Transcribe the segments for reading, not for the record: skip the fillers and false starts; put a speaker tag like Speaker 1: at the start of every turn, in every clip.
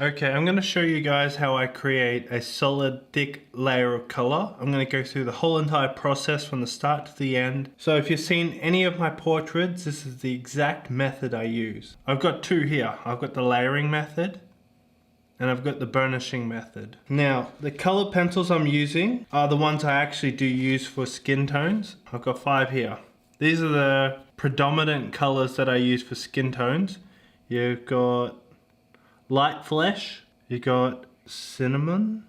Speaker 1: Okay, I'm going to show you guys how I create a solid thick layer of color. I'm going to go through the whole entire process from the start to the end. So if you've seen any of my portraits, this is the exact method I use. I've got two here. I've got the layering method and I've got the burnishing method. Now, the colored pencils I'm using are the ones I actually do use for skin tones. I've got 5 here. These are the predominant colors that I use for skin tones. You've got light flesh, you got cinnamon,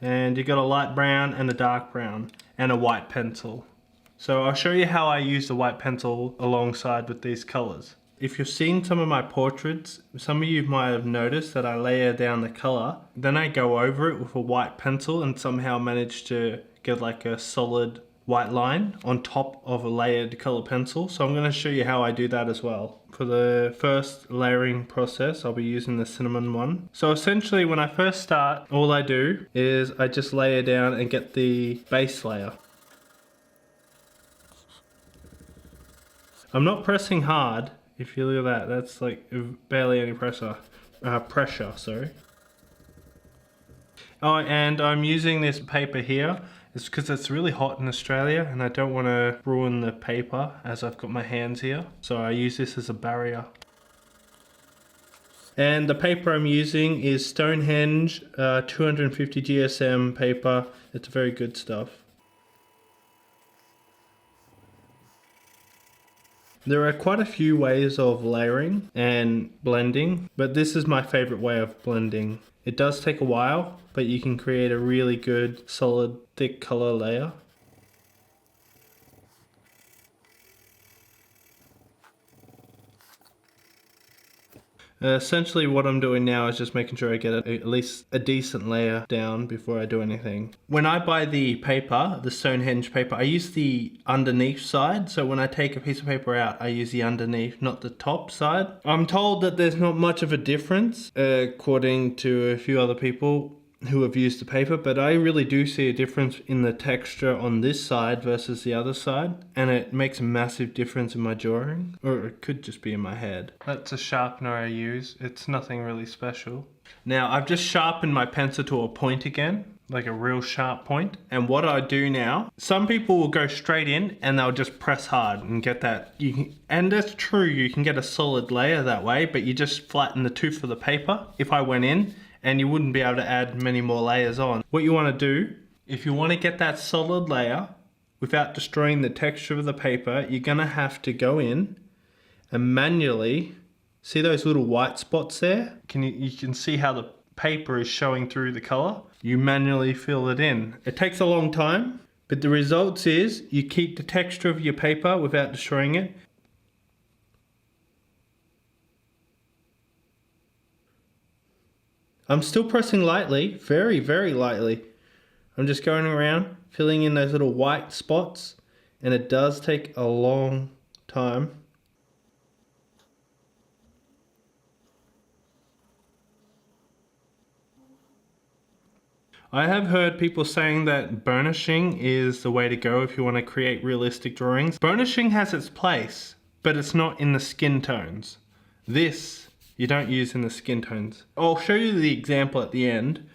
Speaker 1: and you got a light brown and a dark brown, and a white pencil. So I'll show you how I use the white pencil alongside with these colors. If you've seen some of my portraits, some of you might have noticed that I layer down the color, then I go over it with a white pencil and somehow manage to get like a solid white line on top of a layered color pencil. So I'm going to show you how I do that as well. For the first layering process, I'll be using the cinnamon one. So essentially when I first start, all I do is I just layer down and get the base layer. I'm not pressing hard. If you look at that, that's like barely any pressure, sorry. Oh, and I'm using this paper here. It's because it's really hot in Australia and I don't want to ruin the paper as I've got my hands here. So I use this as a barrier. And the paper I'm using is Stonehenge 250 GSM paper. It's very good stuff. There are quite a few ways of layering and blending, but this is my favorite way of blending. It does take a while, but you can create a really good, solid, thick color layer. Essentially what I'm doing now is just making sure I get at least a decent layer down before I do anything. When I buy the paper, the Stonehenge paper, I use the underneath side. So when I take a piece of paper out, I use the underneath, not the top side. I'm told that there's not much of a difference, according to a few other people who have used the paper, but I really do see a difference in the texture on this side versus the other side, and it makes a massive difference in my drawing, or it could just be in my head. That's a sharpener I use. It's nothing really special. Now I've just sharpened my pencil to a point again, like a real sharp point. And what I do now, some people will go straight in and they'll just press hard and get that. And that's true, you can get a solid layer that way, but you just flatten the tooth of the paper. If I went in, and you wouldn't be able to add many more layers on. What you want to do, if you want to get that solid layer without destroying the texture of the paper, you're going to have to go in and manually, see those little white spots there? You can see how the paper is showing through the color. You manually fill it in. It takes a long time, but the results is you keep the texture of your paper without destroying it. I'm still pressing lightly, very, very lightly. I'm just going around, filling in those little white spots, and it does take a long time. I have heard people saying that burnishing is the way to go if you want to create realistic drawings. Burnishing has its place, but it's not in the skin tones. This you don't use in the skin tones. I'll show you the example at the end.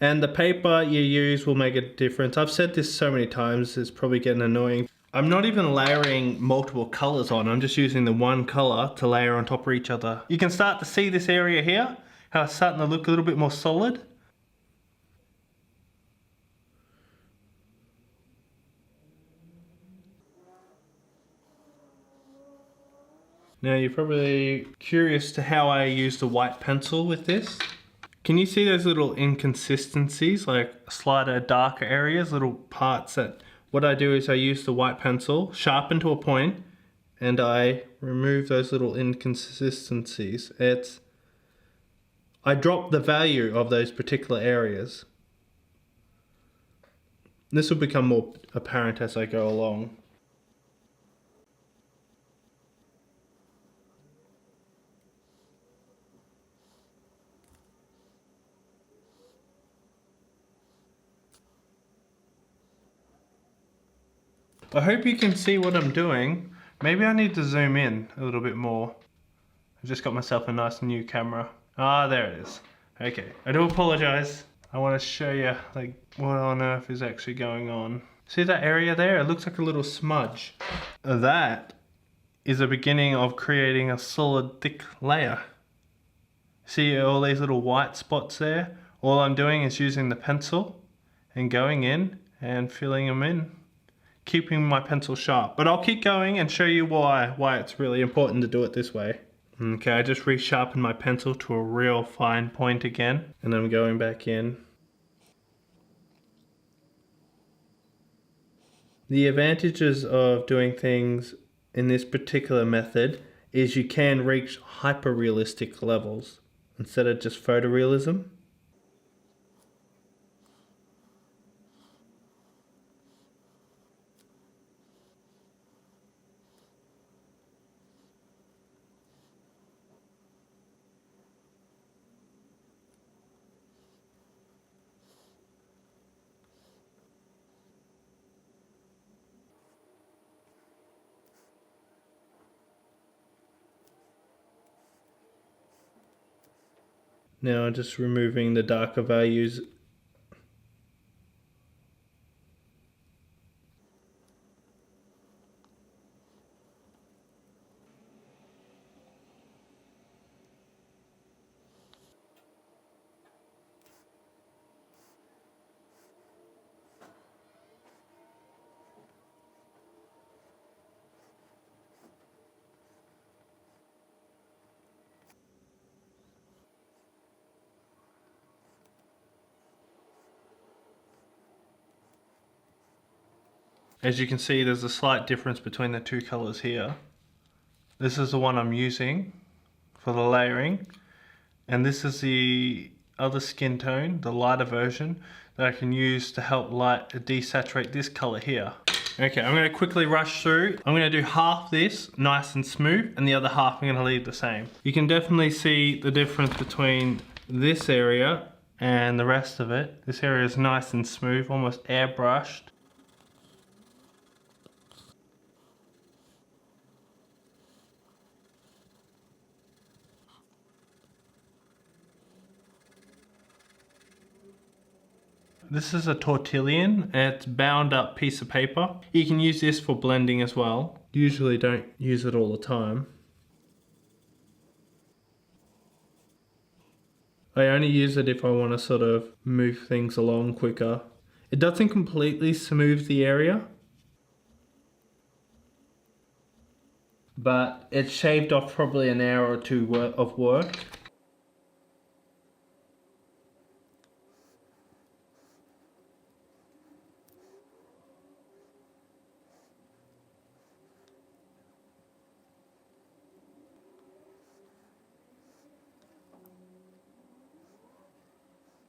Speaker 1: And the paper you use will make a difference. I've said this so many times, it's probably getting annoying. I'm not even layering multiple colors on, I'm just using the one color to layer on top of each other. You can start to see this area here, how it's starting to look a little bit more solid. Now you're probably curious to how I use the white pencil with this. Can you see those little inconsistencies, like slighter, darker areas, little parts that, what I do is I use the white pencil, sharpen to a point, and I remove those little inconsistencies. I drop the value of those particular areas. This will become more apparent as I go along. I hope you can see what I'm doing. Maybe I need to zoom in a little bit more. I just got myself a nice new camera. Ah, there it is. Okay, I do apologize. I want to show you like what on earth is actually going on. See that area there? It looks like a little smudge. That is the beginning of creating a solid thick layer. See all these little white spots there? All I'm doing is using the pencil and going in and filling them in, keeping my pencil sharp. But I'll keep going and show you why it's really important to do it this way. Okay, I just resharpened my pencil to a real fine point again, and I'm going back in. The advantages of doing things in this particular method is you can reach hyper-realistic levels instead of just photorealism. Now just removing the darker values. As you can see, there's a slight difference between the two colors here. This is the one I'm using for the layering, and this is the other skin tone, the lighter version, that I can use to help desaturate this color here. Okay, I'm going to quickly rush through. I'm going to do half this nice and smooth, and the other half I'm going to leave the same. You can definitely see the difference between this area and the rest of it. This area is nice and smooth, almost airbrushed. This is a Tortillon, and it's bound up piece of paper. You can use this for blending as well. Usually don't use it all the time. I only use it if I want to sort of move things along quicker. It doesn't completely smooth the area, but it's shaved off probably an hour or two of work.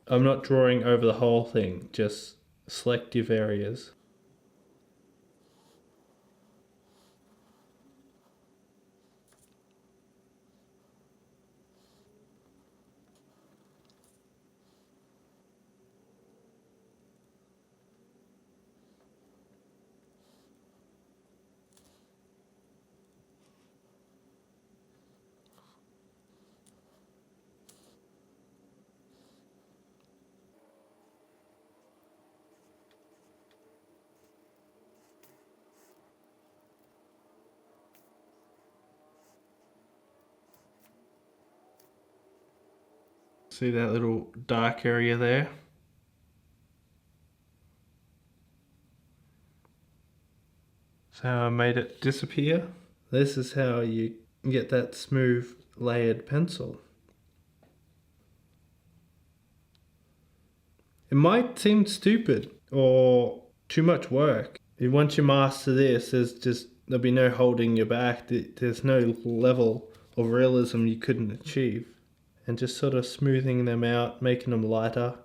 Speaker 1: I'm not drawing over the whole thing, just selective areas. See that little dark area there? So I made it disappear. This is how you get that smooth layered pencil. It might seem stupid or too much work. Once you master this, there'll be no holding you back. There's no level of realism you couldn't achieve. And just sort of smoothing them out, making them lighter.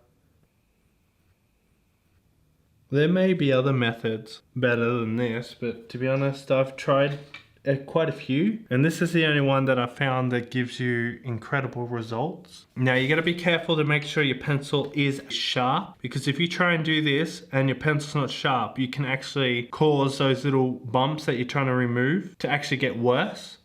Speaker 1: There may be other methods better than this, but to be honest, I've tried quite a few, and this is the only one that I found that gives you incredible results. Now you got to be careful to make sure your pencil is sharp, because if you try and do this and your pencil's not sharp, you can actually cause those little bumps that you're trying to remove to actually get worse.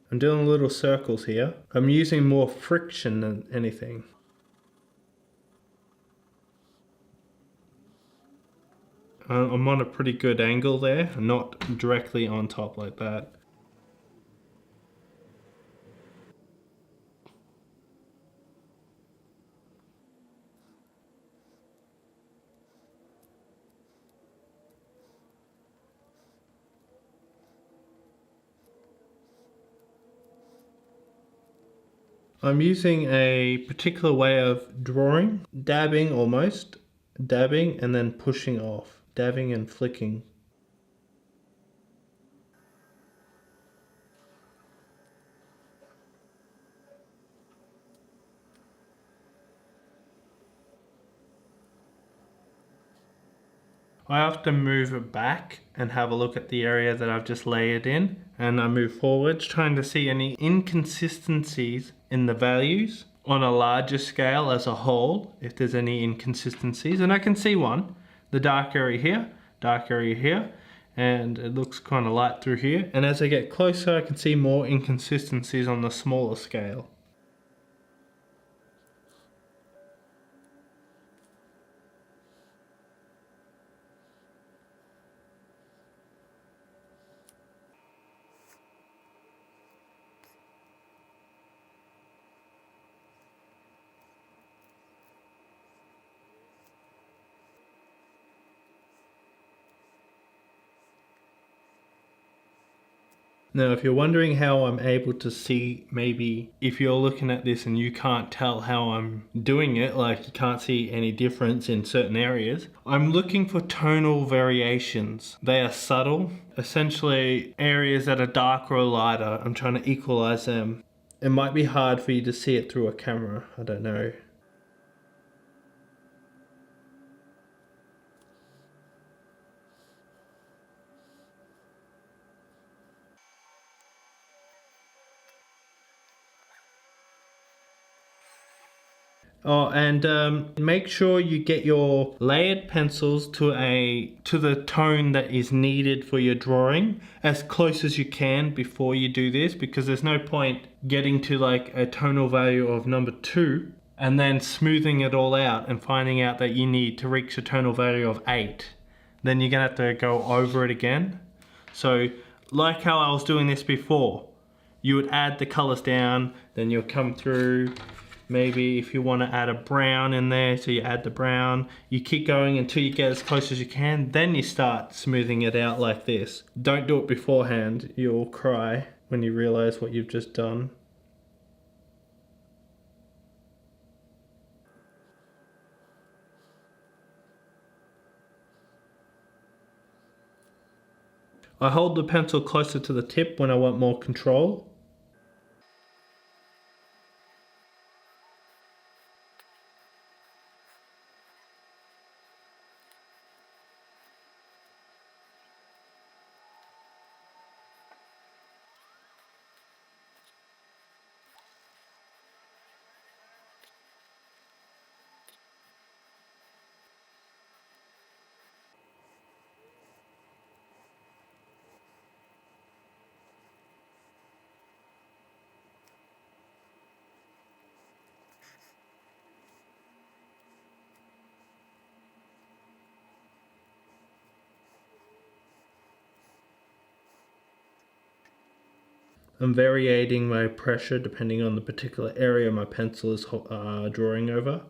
Speaker 1: I'm doing little circles here. I'm using more friction than anything. I'm on a pretty good angle there, not directly on top like that. I'm using a particular way of drawing, dabbing almost, dabbing and then pushing off, dabbing and flicking. I often move it back and have a look at the area that I've just layered in, and I move forwards trying to see any inconsistencies in the values on a larger scale as a whole, if there's any inconsistencies. And I can see one, the dark area here, and it looks kind of light through here. And as I get closer, I can see more inconsistencies on the smaller scale. Now, if you're wondering how I'm able to see, maybe if you're looking at this and you can't tell how I'm doing it, like you can't see any difference in certain areas, I'm looking for tonal variations. They are subtle, essentially areas that are darker or lighter. I'm trying to equalize them. It might be hard for you to see it through a camera, I don't know. Oh, and make sure you get your layered pencils to the tone that is needed for your drawing as close as you can before you do this, because there's no point getting to like a tonal value of number 2 and then smoothing it all out and finding out that you need to reach a tonal value of 8. Then you're gonna have to go over it again. So like how I was doing this before, you would add the colors down, then you'll come through. Maybe if you want to add a brown in there, so you add the brown, you keep going until you get as close as you can, then you start smoothing it out like this. Don't do it beforehand, you'll cry when you realize what you've just done. I hold the pencil closer to the tip when I want more control. I'm varying my pressure depending on the particular area my pencil is drawing over.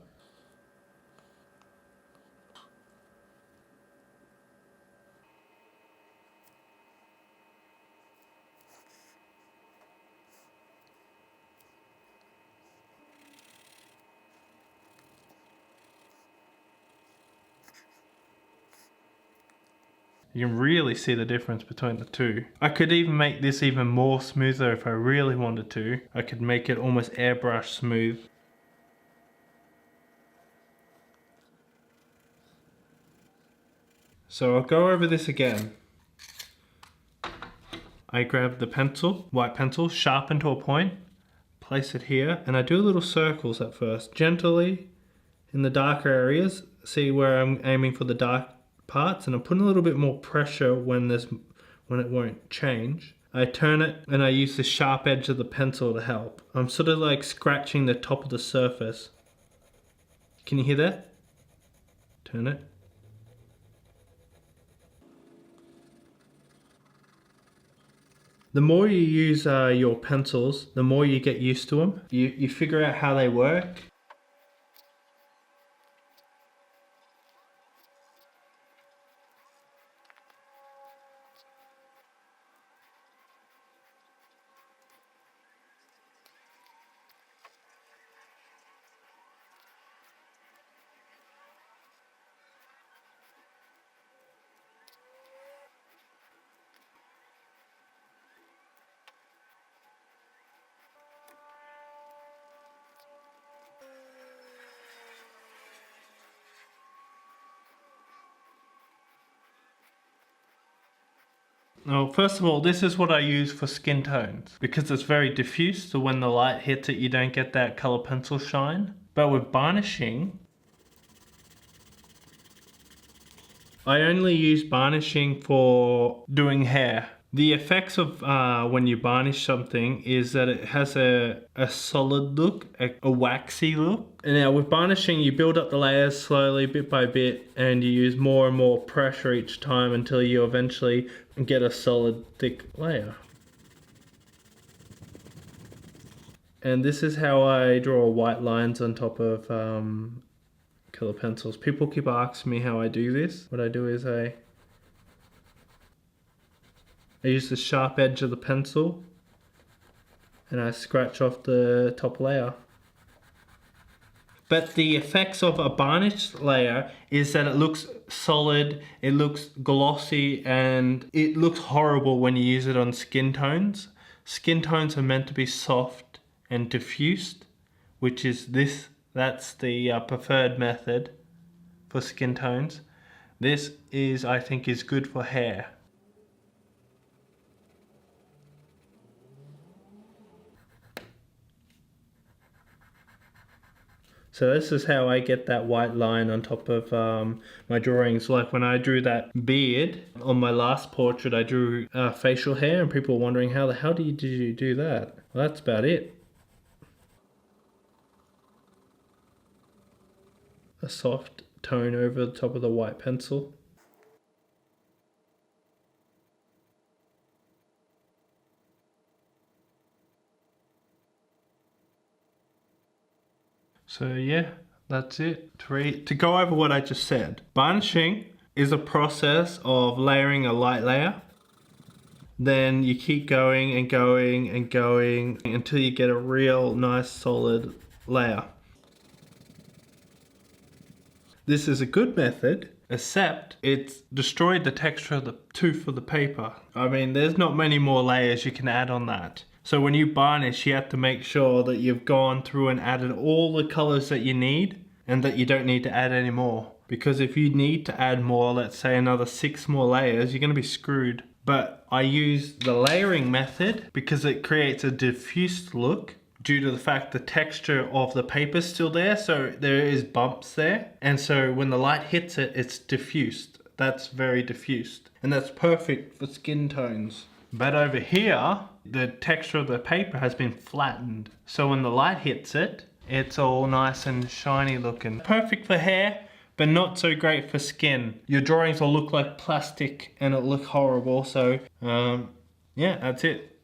Speaker 1: You can really see the difference between the two. I could even make this even more smoother if I really wanted to. I could make it almost airbrush smooth. So I'll go over this again. I grab the pencil, white pencil, sharpen to a point, place it here, and I do little circles at first, gently in the darker areas. See where I'm aiming for the dark parts, and I'm putting a little bit more pressure when it won't change. I turn it and I use the sharp edge of the pencil to help. I'm sort of like scratching the top of the surface. Can you hear that? Turn it. The more you use your pencils, the more you get used to them. You figure out how they work. Now, first of all, this is what I use for skin tones because it's very diffuse, so when the light hits it, you don't get that color pencil shine. But with varnishing, I only use varnishing for doing hair. The effects of when you varnish something is that it has a solid look, a waxy look. And now with varnishing, you build up the layers slowly, bit by bit, and you use more and more pressure each time until you eventually get a solid, thick layer. And this is how I draw white lines on top of color pencils. People keep asking me how I do this. What I do is I use the sharp edge of the pencil and I scratch off the top layer. But the effects of a varnished layer is that it looks solid, it looks glossy, and it looks horrible when you use it on skin tones. Skin tones are meant to be soft and diffused, which is this. That's the preferred method for skin tones. This is, I think, is good for hair. So this is how I get that white line on top of my drawings. Like when I drew that beard on my last portrait, I drew facial hair, and people were wondering how the hell did you do that? Well, that's about it. A soft tone over the top of the white pencil. So yeah, that's it. To go over what I just said. Varnishing is a process of layering a light layer. Then you keep going and going and going until you get a real nice solid layer. This is a good method, except it's destroyed the texture of the tooth of the paper. I mean, there's not many more layers you can add on that. So when you varnish, you have to make sure that you've gone through and added all the colors that you need and that you don't need to add any more. Because if you need to add more, let's say another 6 more layers, you're going to be screwed. But I use the layering method because it creates a diffused look due to the fact the texture of the paper is still there, so there is bumps there. And so when the light hits it, it's diffused. That's very diffused. And that's perfect for skin tones. But over here, the texture of the paper has been flattened. So when the light hits it, it's all nice and shiny looking. Perfect for hair, but not so great for skin. Your drawings will look like plastic and it'll look horrible. So yeah, that's it.